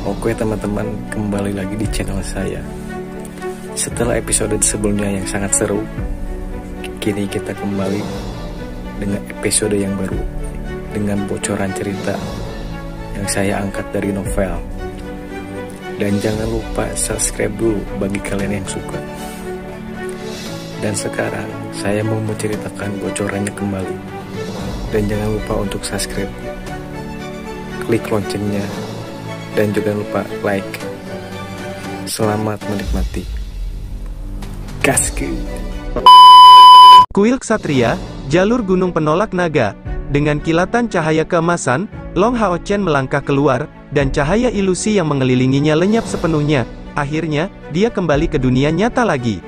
Oke teman-teman, kembali lagi di channel saya. Setelah episode sebelumnya yang sangat seru, kini kita kembali dengan episode yang baru, dengan bocoran cerita yang saya angkat dari novel. Dan jangan lupa subscribe dulu bagi kalian yang suka. Dan sekarang saya mau menceritakan bocorannya kembali. Dan jangan lupa untuk subscribe, klik loncengnya, dan juga lupa like. Selamat menikmati. Gaskeun. Kuil Ksatria, jalur gunung penolak naga. Dengan kilatan cahaya keemasan, Long Hao Chen melangkah keluar, dan cahaya ilusi yang mengelilinginya lenyap sepenuhnya. Akhirnya, dia kembali ke dunia nyata lagi.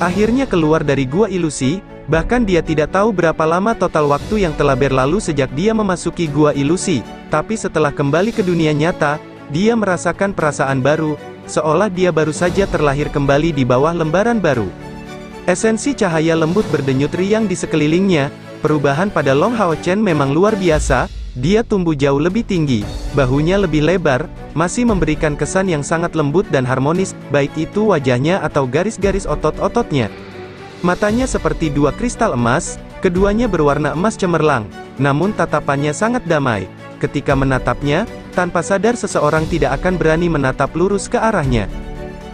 Akhirnya keluar dari gua ilusi, bahkan dia tidak tahu berapa lama total waktu yang telah berlalu sejak dia memasuki gua ilusi. Tapi setelah kembali ke dunia nyata, dia merasakan perasaan baru, seolah dia baru saja terlahir kembali di bawah lembaran baru. Esensi cahaya lembut berdenyut riang di sekelilingnya. Perubahan pada Long Hao Chen memang luar biasa. Dia tumbuh jauh lebih tinggi, bahunya lebih lebar, masih memberikan kesan yang sangat lembut dan harmonis, baik itu wajahnya atau garis-garis otot-ototnya. Matanya seperti dua kristal emas, keduanya berwarna emas cemerlang, namun tatapannya sangat damai. Ketika menatapnya, tanpa sadar seseorang tidak akan berani menatap lurus ke arahnya.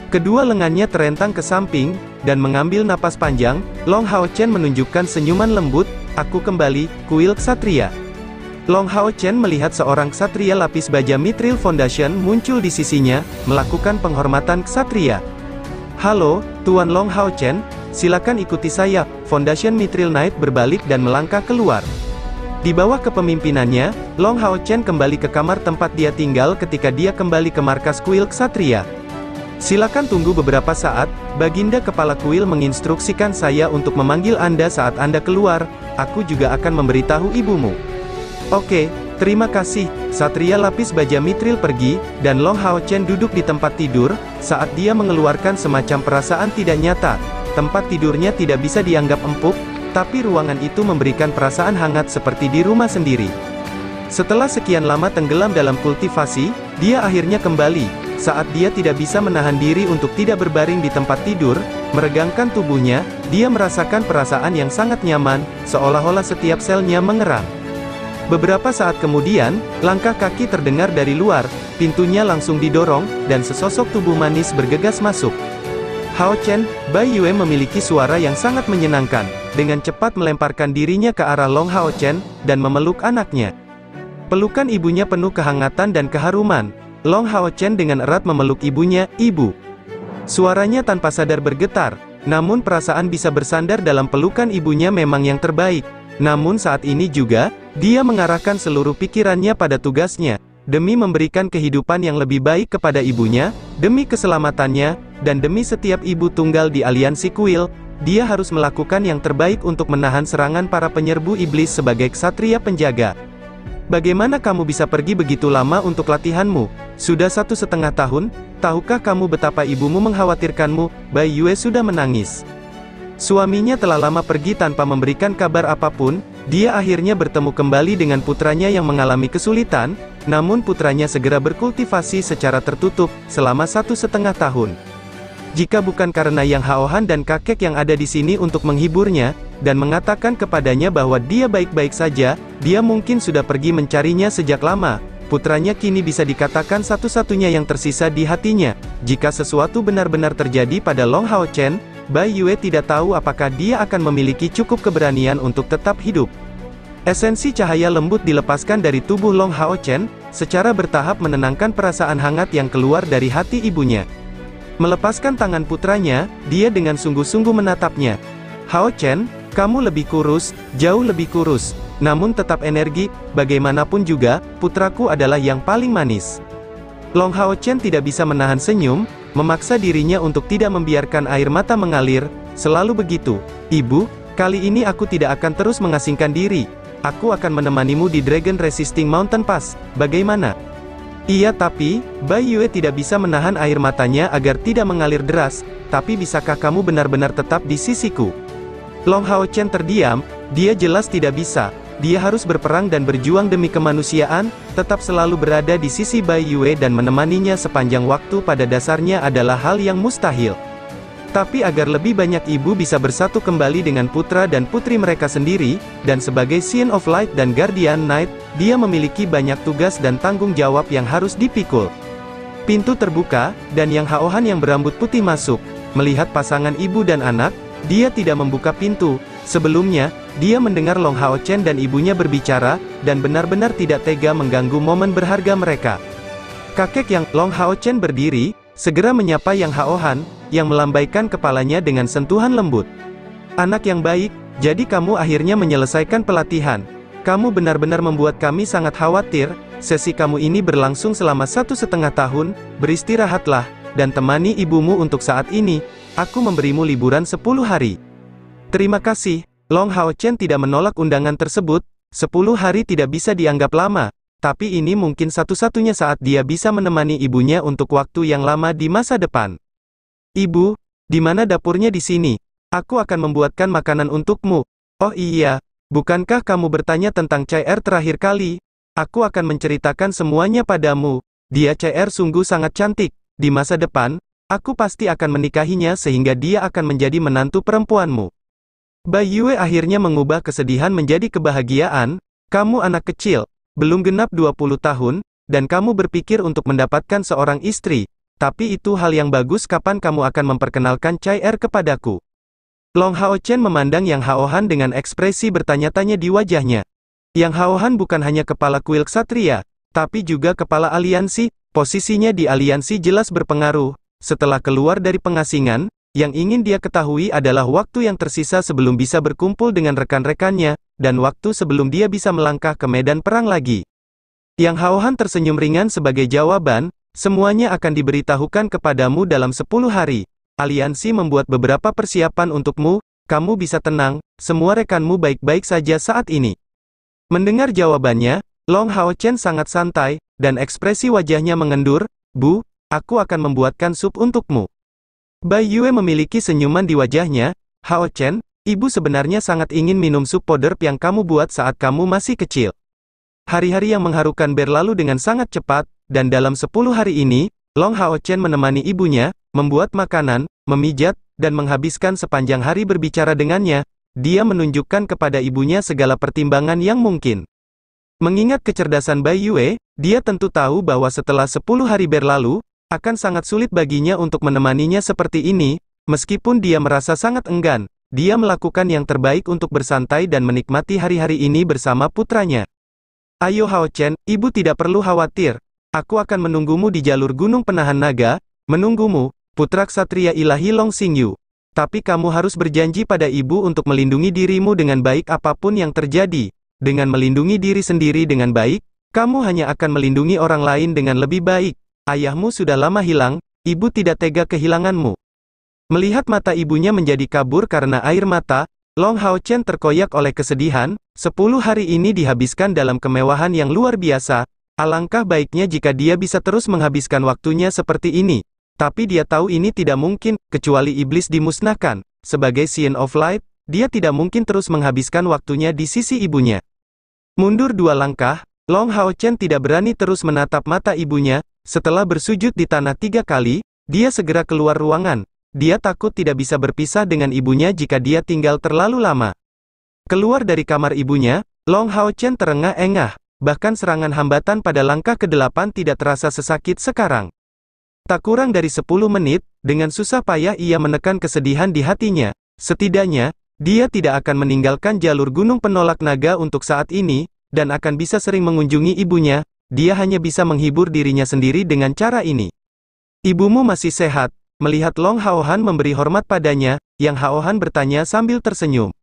Kedua lengannya terentang ke samping, dan mengambil napas panjang, Long Hao Chen menunjukkan senyuman lembut. Aku kembali, kuil Ksatria. Long Hao Chen melihat seorang ksatria lapis baja Mithril Foundation muncul di sisinya, melakukan penghormatan ksatria. Halo, Tuan Long Hao Chen, silakan ikuti saya. Foundation Mithril Knight berbalik dan melangkah keluar. Di bawah kepemimpinannya, Long Hao Chen kembali ke kamar tempat dia tinggal ketika dia kembali ke markas kuil Ksatria. Silakan tunggu beberapa saat, Baginda Kepala Kuil menginstruksikan saya untuk memanggil Anda saat Anda keluar, aku juga akan memberitahu ibumu. Oke, terima kasih. Ksatria lapis baja Mithril pergi, dan Long Hao Chen duduk di tempat tidur, saat dia mengeluarkan semacam perasaan tidak nyata. Tempat tidurnya tidak bisa dianggap empuk, tapi ruangan itu memberikan perasaan hangat seperti di rumah sendiri. Setelah sekian lama tenggelam dalam kultivasi, dia akhirnya kembali. Saat dia tidak bisa menahan diri untuk tidak berbaring di tempat tidur, meregangkan tubuhnya, dia merasakan perasaan yang sangat nyaman, seolah-olah setiap selnya mengerang. Beberapa saat kemudian, langkah kaki terdengar dari luar, pintunya langsung didorong, dan sesosok tubuh manis bergegas masuk. Hao Chen, Bai Yue memiliki suara yang sangat menyenangkan, dengan cepat melemparkan dirinya ke arah Long Hao Chen, dan memeluk anaknya. Pelukan ibunya penuh kehangatan dan keharuman. Long Hao Chen dengan erat memeluk ibunya, "Ibu." Suaranya tanpa sadar bergetar, namun perasaan bisa bersandar dalam pelukan ibunya memang yang terbaik. Namun saat ini juga, dia mengarahkan seluruh pikirannya pada tugasnya, demi memberikan kehidupan yang lebih baik kepada ibunya, demi keselamatannya, dan demi setiap ibu tunggal di aliansi kuil, dia harus melakukan yang terbaik untuk menahan serangan para penyerbu iblis sebagai ksatria penjaga. Bagaimana kamu bisa pergi begitu lama untuk latihanmu? Sudah 1,5 tahun, tahukah kamu betapa ibumu mengkhawatirkanmu? Bai Yue sudah menangis. Suaminya telah lama pergi tanpa memberikan kabar apapun. Dia akhirnya bertemu kembali dengan putranya yang mengalami kesulitan, namun putranya segera berkultivasi secara tertutup, selama 1,5 tahun. Jika bukan karena Yang Haohan dan kakek yang ada di sini untuk menghiburnya, dan mengatakan kepadanya bahwa dia baik-baik saja, dia mungkin sudah pergi mencarinya sejak lama. Putranya kini bisa dikatakan satu-satunya yang tersisa di hatinya. Jika sesuatu benar-benar terjadi pada Long Hao Chen, Bai Yue tidak tahu apakah dia akan memiliki cukup keberanian untuk tetap hidup. Esensi cahaya lembut dilepaskan dari tubuh Long Hao Chen, secara bertahap menenangkan perasaan hangat yang keluar dari hati ibunya. Melepaskan tangan putranya, dia dengan sungguh-sungguh menatapnya. "Hao Chen, kamu lebih kurus, jauh lebih kurus, namun tetap energi, bagaimanapun juga, putraku adalah yang paling manis." Long Hao Chen tidak bisa menahan senyum, memaksa dirinya untuk tidak membiarkan air mata mengalir. "Selalu begitu, Ibu, kali ini aku tidak akan terus mengasingkan diri. Aku akan menemanimu di Dragon Resisting Mountain Pass, bagaimana?" "Iya, tapi," Bai Yue tidak bisa menahan air matanya agar tidak mengalir deras, "tapi bisakah kamu benar-benar tetap di sisiku?" Long Hao Chen terdiam, dia jelas tidak bisa. dia harus berperang dan berjuang demi kemanusiaan, tetap selalu berada di sisi Bai Yue dan menemaninya sepanjang waktu pada dasarnya adalah hal yang mustahil. Tapi agar lebih banyak ibu bisa bersatu kembali dengan putra dan putri mereka sendiri, dan sebagai Scion of Light dan Guardian Knight, dia memiliki banyak tugas dan tanggung jawab yang harus dipikul. Pintu terbuka, dan Yang Haohan yang berambut putih masuk. Melihat pasangan ibu dan anak, dia tidak membuka pintu. Sebelumnya, dia mendengar Long Hao Chen dan ibunya berbicara, dan benar-benar tidak tega mengganggu momen berharga mereka. Kakek yang Long Hao Chen berdiri, segera menyapa Yang Haohan, yang melambaikan kepalanya dengan sentuhan lembut. Anak yang baik, jadi kamu akhirnya menyelesaikan pelatihan. Kamu benar-benar membuat kami sangat khawatir. Sesi kamu ini berlangsung selama 1,5 tahun, beristirahatlah, dan temani ibumu untuk saat ini. Aku memberimu liburan 10 hari. Terima kasih. Long Hao Chen tidak menolak undangan tersebut. 10 hari tidak bisa dianggap lama, tapi ini mungkin satu-satunya saat dia bisa menemani ibunya untuk waktu yang lama di masa depan. Ibu, di mana dapurnya di sini? Aku akan membuatkan makanan untukmu. Oh iya, bukankah kamu bertanya tentang CR terakhir kali? Aku akan menceritakan semuanya padamu. Dia CR sungguh sangat cantik. Di masa depan, aku pasti akan menikahinya sehingga dia akan menjadi menantu perempuanmu. Bai Yue akhirnya mengubah kesedihan menjadi kebahagiaan. Kamu anak kecil, belum genap 20 tahun, dan kamu berpikir untuk mendapatkan seorang istri. Tapi itu hal yang bagus. Kapan kamu akan memperkenalkan CR kepadaku? Long Hao Chen memandang Yang Haohan dengan ekspresi bertanya-tanya di wajahnya. Yang Haohan bukan hanya kepala kuil ksatria, tapi juga kepala aliansi. Posisinya di aliansi jelas berpengaruh. Setelah keluar dari pengasingan, yang ingin dia ketahui adalah waktu yang tersisa sebelum bisa berkumpul dengan rekan-rekannya, dan waktu sebelum dia bisa melangkah ke medan perang lagi. Yang Haohan tersenyum ringan sebagai jawaban, semuanya akan diberitahukan kepadamu dalam 10 hari. Aliansi membuat beberapa persiapan untukmu, kamu bisa tenang, semua rekanmu baik-baik saja saat ini. Mendengar jawabannya, Long Hao Chen sangat santai, dan ekspresi wajahnya mengendur. Bu, aku akan membuatkan sup untukmu. Bai Yue memiliki senyuman di wajahnya. Hao Chen, ibu sebenarnya sangat ingin minum sup poderp yang kamu buat saat kamu masih kecil. Hari-hari yang mengharukan berlalu dengan sangat cepat, dan dalam 10 hari ini, Long Hao Chen menemani ibunya, membuat makanan, memijat, dan menghabiskan sepanjang hari berbicara dengannya. Dia menunjukkan kepada ibunya segala pertimbangan yang mungkin. Mengingat kecerdasan Bai Yue, dia tentu tahu bahwa setelah 10 hari berlalu, akan sangat sulit baginya untuk menemaninya seperti ini. Meskipun dia merasa sangat enggan, dia melakukan yang terbaik untuk bersantai dan menikmati hari-hari ini bersama putranya. Ayo Hao Chen, ibu tidak perlu khawatir. Aku akan menunggumu di jalur Gunung Penahan Naga, menunggumu, putra ksatria ilahi Long Xingyu. Tapi kamu harus berjanji pada ibu untuk melindungi dirimu dengan baik apapun yang terjadi. Dengan melindungi diri sendiri dengan baik, kamu hanya akan melindungi orang lain dengan lebih baik. Ayahmu sudah lama hilang, ibu tidak tega kehilanganmu. Melihat mata ibunya menjadi kabur karena air mata, Long Hao Chen terkoyak oleh kesedihan. 10 hari ini dihabiskan dalam kemewahan yang luar biasa. Alangkah baiknya jika dia bisa terus menghabiskan waktunya seperti ini. Tapi dia tahu ini tidak mungkin, kecuali iblis dimusnahkan. Sebagai Scion of Light, dia tidak mungkin terus menghabiskan waktunya di sisi ibunya. Mundur 2 langkah, Long Hao Chen tidak berani terus menatap mata ibunya. Setelah bersujud di tanah 3 kali, dia segera keluar ruangan. Dia takut tidak bisa berpisah dengan ibunya jika dia tinggal terlalu lama. Keluar dari kamar ibunya, Long Hao Chen terengah-engah. Bahkan serangan hambatan pada langkah ke-8 tidak terasa sesakit sekarang. Tak kurang dari 10 menit, dengan susah payah ia menekan kesedihan di hatinya. Setidaknya, dia tidak akan meninggalkan jalur Gunung Penolak Naga untuk saat ini, dan akan bisa sering mengunjungi ibunya. Dia hanya bisa menghibur dirinya sendiri dengan cara ini. Ibumu masih sehat. Melihat Long Haohan memberi hormat padanya, Yang Haohan bertanya sambil tersenyum.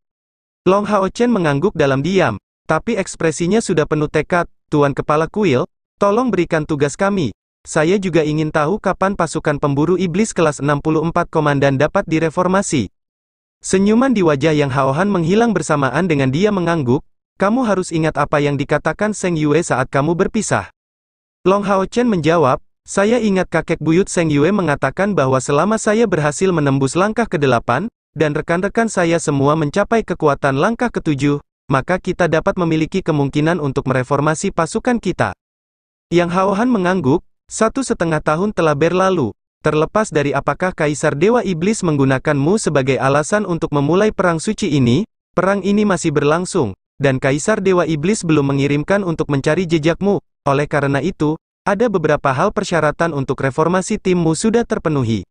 Long Hao Chen mengangguk dalam diam. Tapi ekspresinya sudah penuh tekad. Tuan Kepala Kuil, tolong berikan tugas kami. Saya juga ingin tahu kapan pasukan pemburu iblis kelas 64 komandan dapat direformasi. Senyuman di wajah Yang Haohan menghilang bersamaan dengan dia mengangguk. Kamu harus ingat apa yang dikatakan Seng Yue saat kamu berpisah. Long Hao Chen menjawab, saya ingat kakek buyut Seng Yue mengatakan bahwa selama saya berhasil menembus langkah ke-8, dan rekan-rekan saya semua mencapai kekuatan langkah ke-7, maka kita dapat memiliki kemungkinan untuk mereformasi pasukan kita. Yang Hao Han mengangguk, 1,5 tahun telah berlalu. Terlepas dari apakah Kaisar Dewa Iblis menggunakanmu sebagai alasan untuk memulai perang suci ini, perang ini masih berlangsung, dan Kaisar Dewa Iblis belum mengirimkan untuk mencari jejakmu. Oleh karena itu, ada beberapa hal persyaratan untuk reformasi timmu sudah terpenuhi.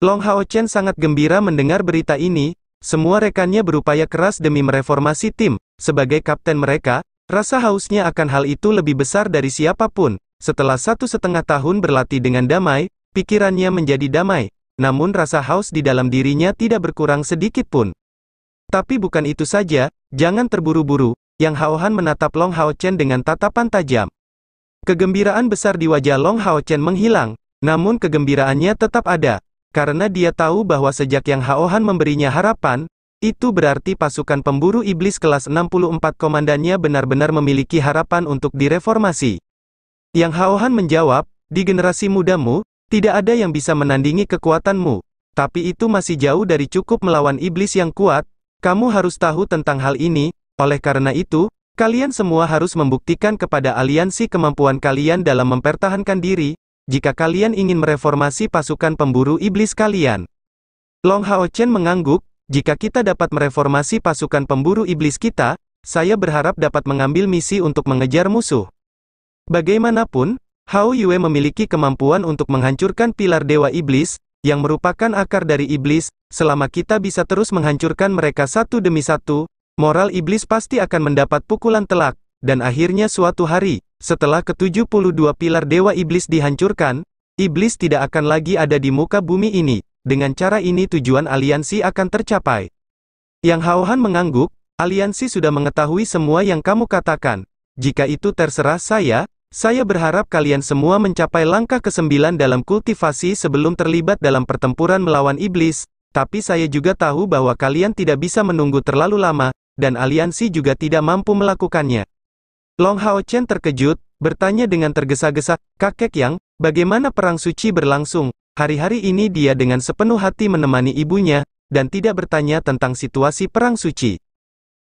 Long Hao Chen sangat gembira mendengar berita ini. Semua rekannya berupaya keras demi mereformasi tim. Sebagai kapten mereka, rasa hausnya akan hal itu lebih besar dari siapapun. Setelah 1,5 tahun berlatih dengan damai, pikirannya menjadi damai. Namun rasa haus di dalam dirinya tidak berkurang sedikit pun. Tapi bukan itu saja, jangan terburu-buru. Yang Hao Han menatap Long Hao Chen dengan tatapan tajam. Kegembiraan besar di wajah Long Hao Chen menghilang, namun kegembiraannya tetap ada. Karena dia tahu bahwa sejak Yang Hao Han memberinya harapan, itu berarti pasukan pemburu iblis kelas 64 komandannya benar-benar memiliki harapan untuk direformasi. Yang Hao Han menjawab, di generasi mudamu, tidak ada yang bisa menandingi kekuatanmu. Tapi itu masih jauh dari cukup melawan iblis yang kuat, kamu harus tahu tentang hal ini, oleh karena itu, kalian semua harus membuktikan kepada aliansi kemampuan kalian dalam mempertahankan diri, jika kalian ingin mereformasi pasukan pemburu iblis kalian. Long Hao Chen mengangguk, jika kita dapat mereformasi pasukan pemburu iblis kita, saya berharap dapat mengambil misi untuk mengejar musuh. Bagaimanapun, Hao Yue memiliki kemampuan untuk menghancurkan pilar Dewa Iblis, yang merupakan akar dari iblis. Selama kita bisa terus menghancurkan mereka satu demi satu, moral iblis pasti akan mendapat pukulan telak, dan akhirnya suatu hari, setelah ke-72 pilar Dewa Iblis dihancurkan, iblis tidak akan lagi ada di muka bumi ini. Dengan cara ini tujuan aliansi akan tercapai. Yang Hao Han mengangguk, aliansi sudah mengetahui semua yang kamu katakan. Jika itu terserah saya berharap kalian semua mencapai langkah ke-9 dalam kultivasi sebelum terlibat dalam pertempuran melawan iblis, tapi saya juga tahu bahwa kalian tidak bisa menunggu terlalu lama, dan aliansi juga tidak mampu melakukannya. Long Hao Chen terkejut, bertanya dengan tergesa-gesa, "Kakek Yang, bagaimana perang suci berlangsung?" Hari-hari ini dia dengan sepenuh hati menemani ibunya, dan tidak bertanya tentang situasi perang suci.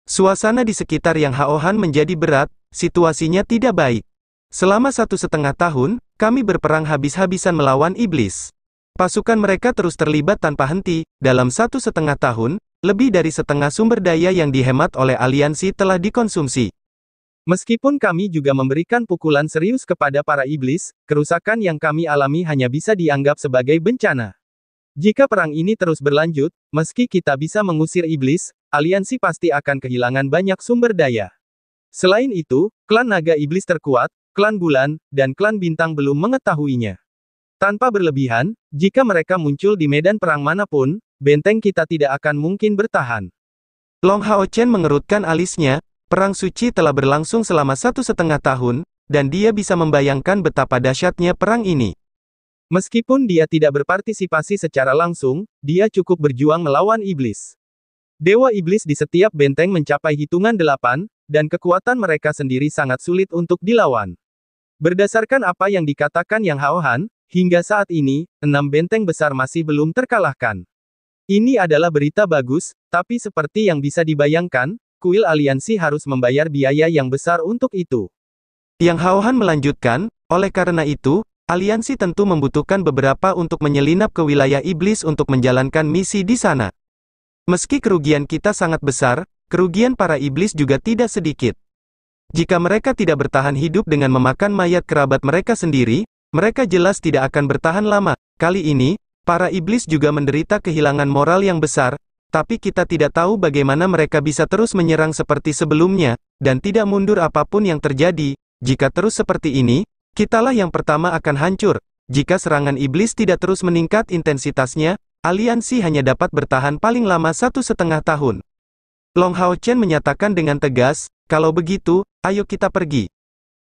Suasana di sekitar Yang Hao Han menjadi berat, situasinya tidak baik. Selama 1,5 tahun, kami berperang habis-habisan melawan iblis. Pasukan mereka terus terlibat tanpa henti. Dalam 1,5 tahun, lebih dari setengah sumber daya yang dihemat oleh aliansi telah dikonsumsi. Meskipun kami juga memberikan pukulan serius kepada para iblis, kerusakan yang kami alami hanya bisa dianggap sebagai bencana. Jika perang ini terus berlanjut, meski kita bisa mengusir iblis, aliansi pasti akan kehilangan banyak sumber daya. Selain itu, klan naga iblis terkuat, klan bulan, dan klan bintang belum mengetahuinya. Tanpa berlebihan, jika mereka muncul di medan perang manapun, benteng kita tidak akan mungkin bertahan. Long Hao Chen mengerutkan alisnya. Perang suci telah berlangsung selama 1,5 tahun, dan dia bisa membayangkan betapa dahsyatnya perang ini. Meskipun dia tidak berpartisipasi secara langsung, dia cukup berjuang melawan iblis. Dewa iblis di setiap benteng mencapai hitungan 8, dan kekuatan mereka sendiri sangat sulit untuk dilawan. Berdasarkan apa yang dikatakan Yang Hao Han, hingga saat ini, 6 benteng besar masih belum terkalahkan. Ini adalah berita bagus, tapi seperti yang bisa dibayangkan, kuil aliansi harus membayar biaya yang besar untuk itu. Yang Hao Han melanjutkan, oleh karena itu, aliansi tentu membutuhkan beberapa untuk menyelinap ke wilayah iblis untuk menjalankan misi di sana. Meski kerugian kita sangat besar, kerugian para iblis juga tidak sedikit. Jika mereka tidak bertahan hidup dengan memakan mayat kerabat mereka sendiri, mereka jelas tidak akan bertahan lama. Kali ini, para iblis juga menderita kehilangan moral yang besar, tapi kita tidak tahu bagaimana mereka bisa terus menyerang seperti sebelumnya, dan tidak mundur apapun yang terjadi. Jika terus seperti ini, kitalah yang pertama akan hancur. Jika serangan iblis tidak terus meningkat intensitasnya, aliansi hanya dapat bertahan paling lama 1,5 tahun. Long Hao Chen menyatakan dengan tegas, "Kalau begitu, ayo kita pergi."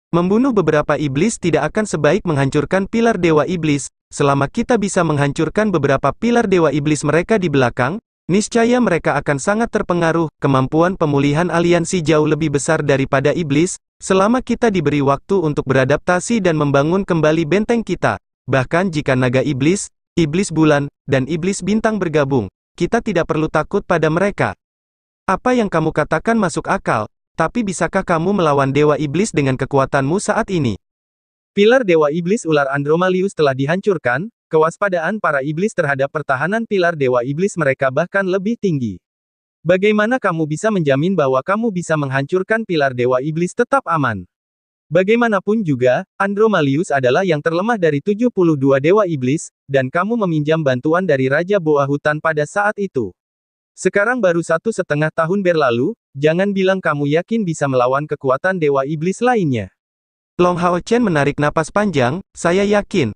Membunuh beberapa iblis tidak akan sebaik menghancurkan pilar Dewa Iblis. Selama kita bisa menghancurkan beberapa pilar Dewa Iblis mereka di belakang, niscaya mereka akan sangat terpengaruh. Kemampuan pemulihan aliansi jauh lebih besar daripada iblis, selama kita diberi waktu untuk beradaptasi dan membangun kembali benteng kita. Bahkan jika naga iblis, iblis bulan, dan iblis bintang bergabung, kita tidak perlu takut pada mereka. Apa yang kamu katakan masuk akal, tapi bisakah kamu melawan Dewa Iblis dengan kekuatanmu saat ini? Pilar Dewa Iblis Ular Andromalius telah dihancurkan, kewaspadaan para iblis terhadap pertahanan pilar Dewa Iblis mereka bahkan lebih tinggi. Bagaimana kamu bisa menjamin bahwa kamu bisa menghancurkan pilar Dewa Iblis tetap aman? Bagaimanapun juga, Andromalius adalah yang terlemah dari 72 Dewa Iblis, dan kamu meminjam bantuan dari Raja Boa Hutan pada saat itu. Sekarang baru 1,5 tahun berlalu, jangan bilang kamu yakin bisa melawan kekuatan Dewa Iblis lainnya. Long Hao Chen menarik napas panjang, saya yakin.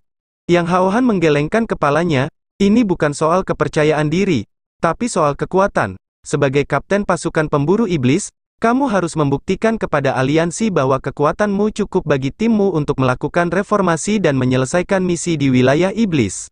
Yang Hao Han menggelengkan kepalanya, ini bukan soal kepercayaan diri, tapi soal kekuatan. Sebagai kapten pasukan pemburu iblis, kamu harus membuktikan kepada aliansi bahwa kekuatanmu cukup bagi timmu untuk melakukan reformasi dan menyelesaikan misi di wilayah iblis.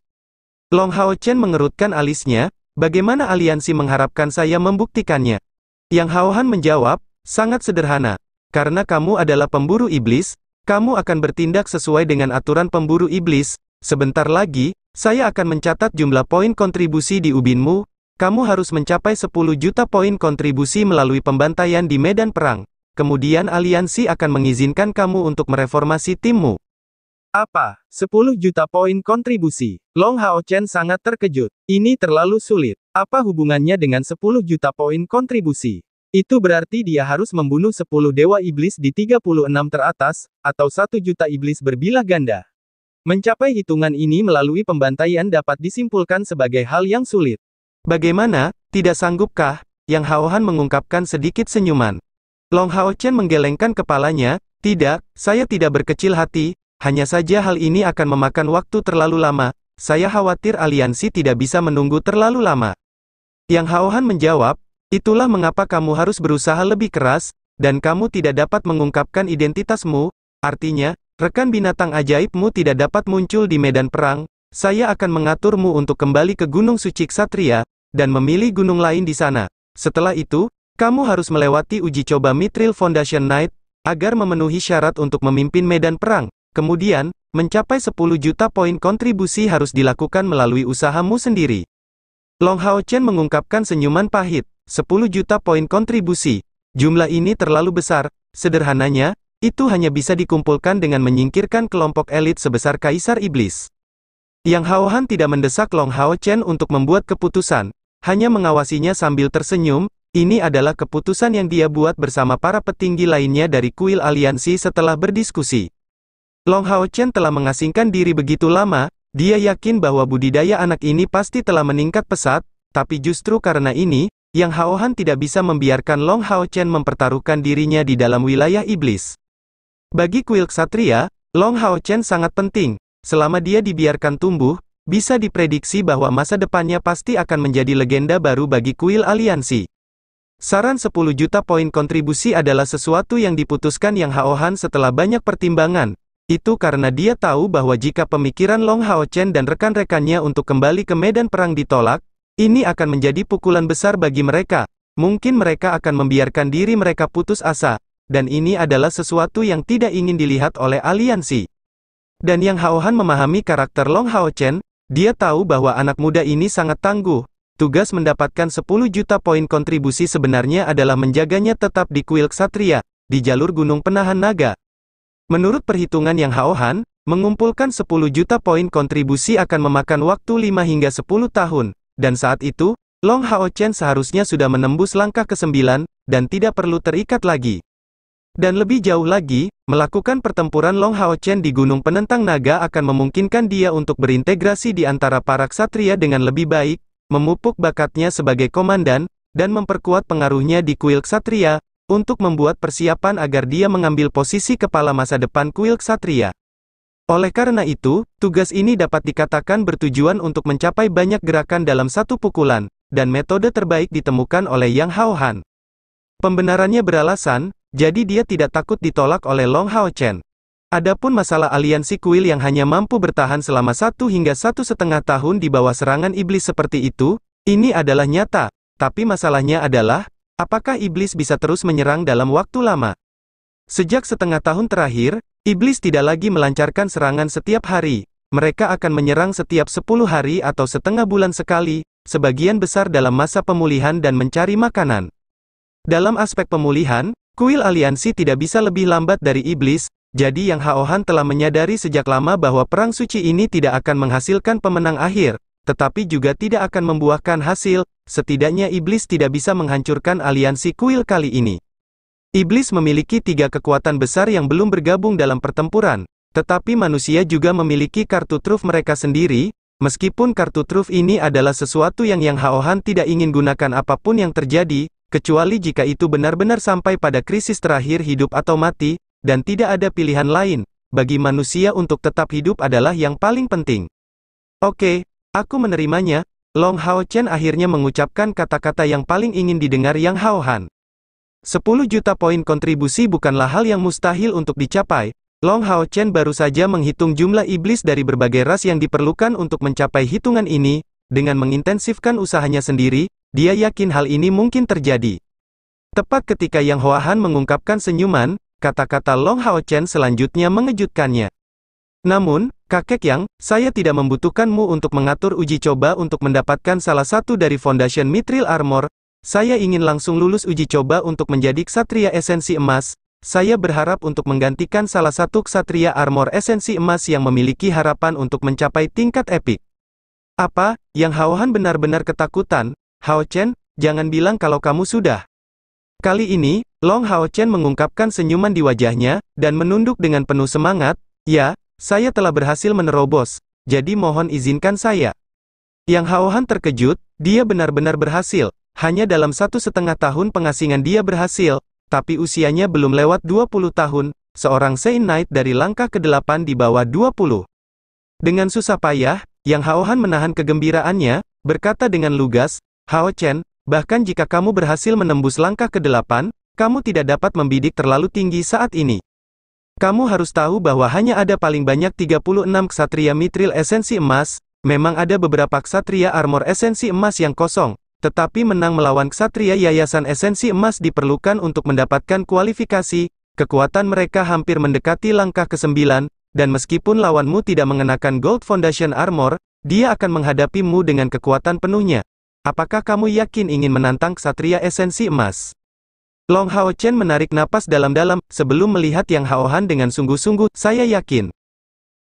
Long Hao Chen mengerutkan alisnya, bagaimana aliansi mengharapkan saya membuktikannya? Yang Hao Han menjawab, sangat sederhana. Karena kamu adalah pemburu iblis, kamu akan bertindak sesuai dengan aturan pemburu iblis. Sebentar lagi, saya akan mencatat jumlah poin kontribusi di ubinmu. Kamu harus mencapai 10 juta poin kontribusi melalui pembantaian di medan perang. Kemudian aliansi akan mengizinkan kamu untuk mereformasi timmu. Apa? 10 juta poin kontribusi? Long Hao Chen sangat terkejut. Ini terlalu sulit. Apa hubungannya dengan 10 juta poin kontribusi? Itu berarti dia harus membunuh 10 dewa iblis di 36 teratas, atau 1 juta iblis berbilah ganda. Mencapai hitungan ini melalui pembantaian dapat disimpulkan sebagai hal yang sulit. Bagaimana, tidak sanggupkah? Yang Hao Han mengungkapkan sedikit senyuman. Long Hao Chen menggelengkan kepalanya, tidak, saya tidak berkecil hati, hanya saja hal ini akan memakan waktu terlalu lama, saya khawatir aliansi tidak bisa menunggu terlalu lama. Yang Hao Han menjawab, itulah mengapa kamu harus berusaha lebih keras, dan kamu tidak dapat mengungkapkan identitasmu, artinya, rekan binatang ajaibmu tidak dapat muncul di medan perang, saya akan mengaturmu untuk kembali ke Gunung Suci Ksatria, dan memilih gunung lain di sana. Setelah itu, kamu harus melewati uji coba Mithril Foundation Night, agar memenuhi syarat untuk memimpin medan perang. Kemudian, mencapai 10 juta poin kontribusi harus dilakukan melalui usahamu sendiri. Long Hao Chen mengungkapkan senyuman pahit, 10 juta poin kontribusi. Jumlah ini terlalu besar, sederhananya, itu hanya bisa dikumpulkan dengan menyingkirkan kelompok elit sebesar Kaisar Iblis. Yang Hao Han tidak mendesak Long Hao Chen untuk membuat keputusan, hanya mengawasinya sambil tersenyum. Ini adalah keputusan yang dia buat bersama para petinggi lainnya dari kuil aliansi setelah berdiskusi. Long Hao Chen telah mengasingkan diri begitu lama, dia yakin bahwa budidaya anak ini pasti telah meningkat pesat, tapi justru karena ini, Yang Hao Han tidak bisa membiarkan Long Hao Chen mempertaruhkan dirinya di dalam wilayah iblis. Bagi kuil ksatria, Long Hao Chen sangat penting. Selama dia dibiarkan tumbuh, bisa diprediksi bahwa masa depannya pasti akan menjadi legenda baru bagi kuil aliansi. Saran 10 juta poin kontribusi adalah sesuatu yang diputuskan Yang Hao Han setelah banyak pertimbangan. Itu karena dia tahu bahwa jika pemikiran Long Hao Chen dan rekan-rekannya untuk kembali ke medan perang ditolak, ini akan menjadi pukulan besar bagi mereka. Mungkin mereka akan membiarkan diri mereka putus asa, dan ini adalah sesuatu yang tidak ingin dilihat oleh aliansi. Dan Yang Hao Han memahami karakter Long Hao Chen, dia tahu bahwa anak muda ini sangat tangguh. Tugas mendapatkan 10 juta poin kontribusi sebenarnya adalah menjaganya tetap di kuil ksatria, di jalur gunung penahan naga. Menurut perhitungan Yang Hao Han, mengumpulkan 10 juta poin kontribusi akan memakan waktu 5 hingga 10 tahun, dan saat itu, Long Hao Chen seharusnya sudah menembus langkah ke-9, dan tidak perlu terikat lagi. Dan lebih jauh lagi, melakukan pertempuran Long Hao Chen di Gunung Penentang Naga akan memungkinkan dia untuk berintegrasi di antara para ksatria dengan lebih baik, memupuk bakatnya sebagai komandan, dan memperkuat pengaruhnya di kuil ksatria, untuk membuat persiapan agar dia mengambil posisi kepala masa depan kuil ksatria. Oleh karena itu, tugas ini dapat dikatakan bertujuan untuk mencapai banyak gerakan dalam satu pukulan, dan metode terbaik ditemukan oleh Yang Hao Han. Pembenarannya beralasan, jadi dia tidak takut ditolak oleh Long Hao Chen. Adapun masalah aliansi kuil yang hanya mampu bertahan selama 1 hingga 1,5 tahun di bawah serangan iblis seperti itu, ini adalah nyata. Tapi masalahnya adalah, apakah iblis bisa terus menyerang dalam waktu lama? Sejak setengah tahun terakhir, iblis tidak lagi melancarkan serangan setiap hari. Mereka akan menyerang setiap 10 hari atau setengah bulan sekali, sebagian besar dalam masa pemulihan dan mencari makanan. Dalam aspek pemulihan, kuil aliansi tidak bisa lebih lambat dari iblis, jadi Yang Hao Han telah menyadari sejak lama bahwa perang suci ini tidak akan menghasilkan pemenang akhir, tetapi juga tidak akan membuahkan hasil, setidaknya iblis tidak bisa menghancurkan aliansi kuil kali ini. Iblis memiliki 3 kekuatan besar yang belum bergabung dalam pertempuran, tetapi manusia juga memiliki kartu truf mereka sendiri, meskipun kartu truf ini adalah sesuatu yang Yang Hao Han tidak ingin gunakan apapun yang terjadi, kecuali jika itu benar-benar sampai pada krisis terakhir hidup atau mati, dan tidak ada pilihan lain, bagi manusia untuk tetap hidup adalah yang paling penting. Oke, aku menerimanya. Long Hao Chen akhirnya mengucapkan kata-kata yang paling ingin didengar Yang Hao Han. 10 juta poin kontribusi bukanlah hal yang mustahil untuk dicapai. Long Hao Chen baru saja menghitung jumlah iblis dari berbagai ras yang diperlukan untuk mencapai hitungan ini. Dengan mengintensifkan usahanya sendiri, dia yakin hal ini mungkin terjadi. Tepat ketika Yang Hao Han mengungkapkan senyuman, kata-kata Long Hao Chen selanjutnya mengejutkannya. Namun, kakek Yang, saya tidak membutuhkanmu untuk mengatur uji coba untuk mendapatkan salah satu dari Foundation Mithril Armor. Saya ingin langsung lulus uji coba untuk menjadi ksatria esensi emas. Saya berharap untuk menggantikan salah satu ksatria armor esensi emas yang memiliki harapan untuk mencapai tingkat epik. Apa? Yang Hao Han benar-benar ketakutan. Hao Chen, jangan bilang kalau kamu sudah. Kali ini, Long Hao Chen mengungkapkan senyuman di wajahnya, dan menunduk dengan penuh semangat. Ya, saya telah berhasil menerobos, jadi mohon izinkan saya. Yang Hao Han terkejut, dia benar-benar berhasil. Hanya dalam 1,5 tahun pengasingan dia berhasil, tapi usianya belum lewat 20 tahun, seorang Saint Knight dari langkah ke-8 di bawah 20. Dengan susah payah, Yang Hao Han menahan kegembiraannya, berkata dengan lugas, Hao Chen, bahkan jika kamu berhasil menembus langkah ke-8, kamu tidak dapat membidik terlalu tinggi saat ini. Kamu harus tahu bahwa hanya ada paling banyak 36 ksatria mithril esensi emas, memang ada beberapa ksatria armor esensi emas yang kosong. Tetapi menang melawan ksatria yayasan esensi emas diperlukan untuk mendapatkan kualifikasi, kekuatan mereka hampir mendekati langkah ke-9, dan meskipun lawanmu tidak mengenakan Gold Foundation Armor, dia akan menghadapimu dengan kekuatan penuhnya. Apakah kamu yakin ingin menantang ksatria esensi emas? Long Hao Chen menarik napas dalam-dalam, sebelum melihat Yang Hao Han dengan sungguh-sungguh, saya yakin.